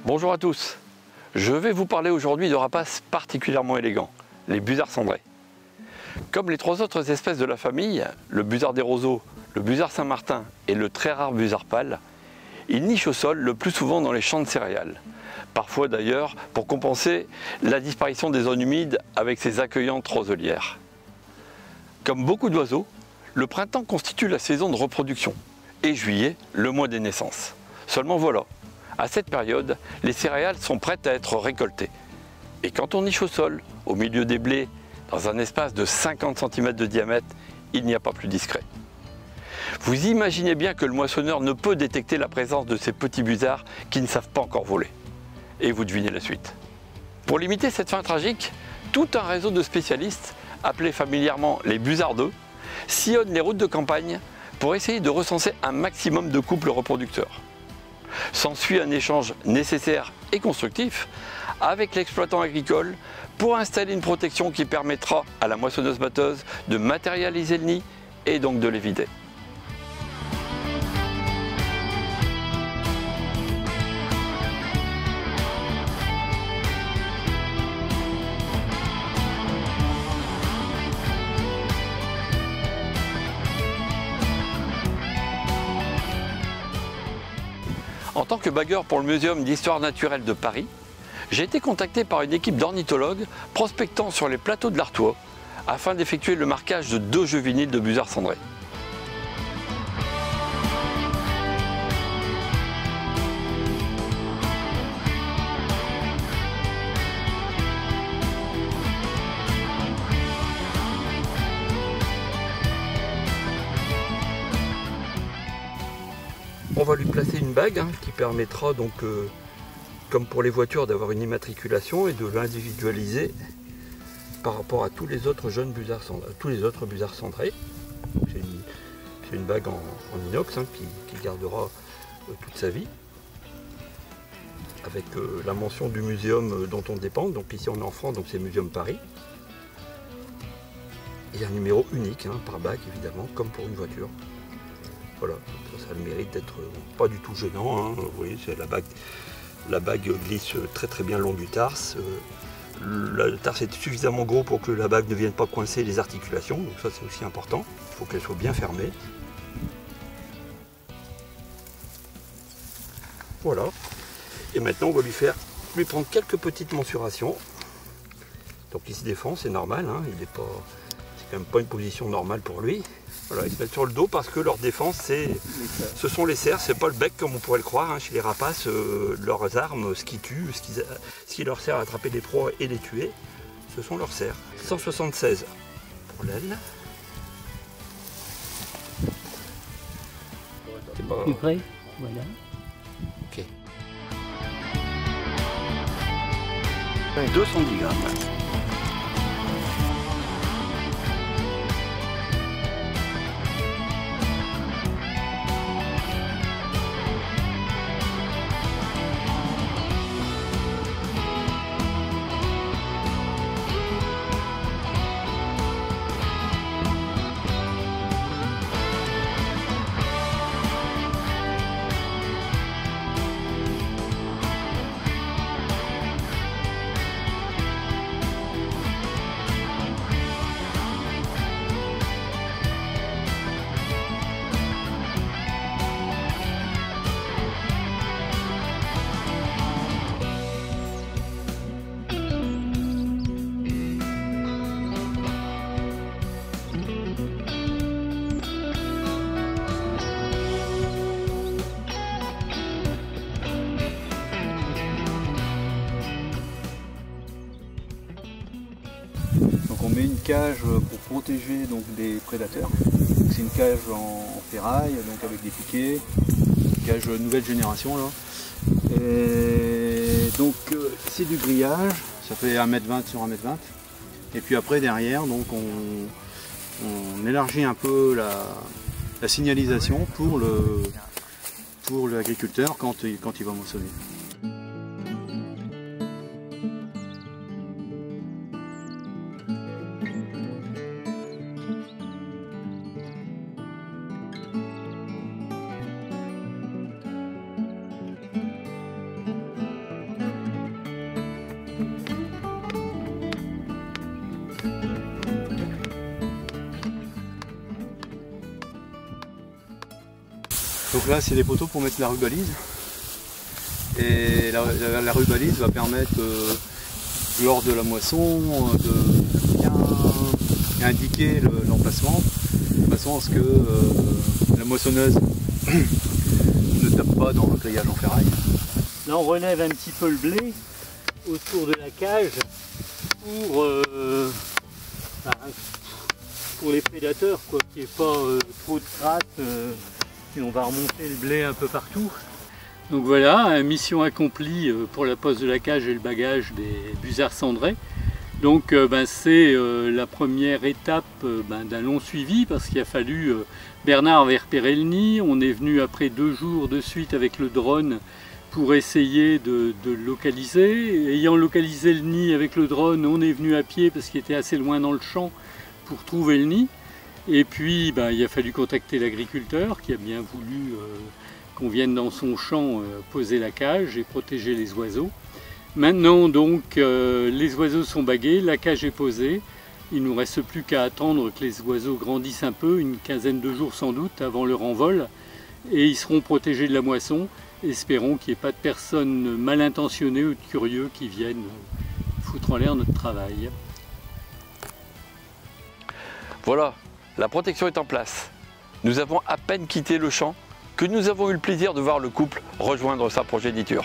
Bonjour à tous, je vais vous parler aujourd'hui de rapaces particulièrement élégants, les busards cendrés. Comme les trois autres espèces de la famille, le busard des roseaux, le busard Saint-Martin et le très rare busard pâle, ils nichent au sol le plus souvent dans les champs de céréales. Parfois d'ailleurs pour compenser la disparition des zones humides avec ces accueillantes roselières. Comme beaucoup d'oiseaux, le printemps constitue la saison de reproduction et juillet le mois des naissances. Seulement voilà, à cette période, les céréales sont prêtes à être récoltées. Et quand on niche au sol, au milieu des blés, dans un espace de 50 cm de diamètre, il n'y a pas plus discret. Vous imaginez bien que le moissonneur ne peut détecter la présence de ces petits busards qui ne savent pas encore voler. Et vous devinez la suite. Pour limiter cette fin tragique, tout un réseau de spécialistes, appelés familièrement les busardeux, sillonnent les routes de campagne pour essayer de recenser un maximum de couples reproducteurs. S'ensuit un échange nécessaire et constructif avec l'exploitant agricole pour installer une protection qui permettra à la moissonneuse-batteuse de matérialiser le nid et donc de les vider. En tant que bagueur pour le Muséum d'histoire naturelle de Paris, j'ai été contacté par une équipe d'ornithologues prospectant sur les plateaux de l'Artois afin d'effectuer le marquage de 2 juvéniles de busards cendrés. On va lui placer une bague qui permettra donc, comme pour les voitures, d'avoir une immatriculation et de l'individualiser par rapport à tous les autres jeunes busards cendrés, C'est une bague en inox qui gardera toute sa vie, avec la mention du muséum dont on dépend. Donc ici on est en France, donc c'est Muséum Paris. Il y a un numéro unique par bague évidemment, comme pour une voiture. Voilà, ça a le mérite d'être pas du tout gênant. Vous voyez, la bague glisse très bien le long du tarse. Le tarse est suffisamment gros pour que la bague ne vienne pas coincer les articulations, donc ça c'est aussi important. Il faut qu'elle soit bien fermée. Voilà. Et maintenant on va lui prendre quelques petites mensurations. Donc il se défend, c'est normal, c'est quand même pas une position normale pour lui. Voilà, ils se mettent sur le dos parce que leur défense, ce sont les cerfs, c'est pas le bec comme on pourrait le croire. Chez les rapaces, leurs armes, ce qui tue, ce qui leur sert à attraper des proies et les tuer, ce sont leurs cerfs. 176 pour l'aile. Plus près, voilà. Ok. 210 grammes. Donc on met une cage pour protéger donc, des prédateurs. C'est une cage en ferraille, donc avec des piquets, une cage nouvelle génération là. Et donc c'est du grillage, ça fait 1,20 m sur 1,20 m. Et puis après derrière, donc on élargit un peu la signalisation pour l'agriculteur quand il va moissonner. Donc là, c'est des poteaux pour mettre la rubalise. Et la rubalise va permettre, lors de la moisson, de bien indiquer l'emplacement, de façon à ce que la moissonneuse ne tape pas dans le grillage en ferraille. Là, on relève un petit peu le blé autour de la cage pour les prédateurs, quoi, qu'il n'y ait pas trop de crasse. Et on va remonter le blé un peu partout. Donc voilà, mission accomplie pour la pose de la cage et le bagage des busards cendrés. Donc c'est la première étape d'un long suivi, parce qu'il a fallu, Bernard avait repéré le nid, on est venu après 2 jours de suite avec le drone pour essayer de le localiser. Ayant localisé le nid avec le drone, on est venu à pied parce qu'il était assez loin dans le champ pour trouver le nid. Et puis il a fallu contacter l'agriculteur qui a bien voulu qu'on vienne dans son champ poser la cage et protéger les oiseaux. Maintenant donc les oiseaux sont bagués, la cage est posée. Il ne nous reste plus qu'à attendre que les oiseaux grandissent un peu, une quinzaine de jours sans doute avant leur envol. Et ils seront protégés de la moisson. Espérons qu'il n'y ait pas de personnes mal intentionnées ou de curieux qui viennent foutre en l'air notre travail. Voilà, la protection est en place. Nous avons à peine quitté le champ que nous avons eu le plaisir de voir le couple rejoindre sa progéniture.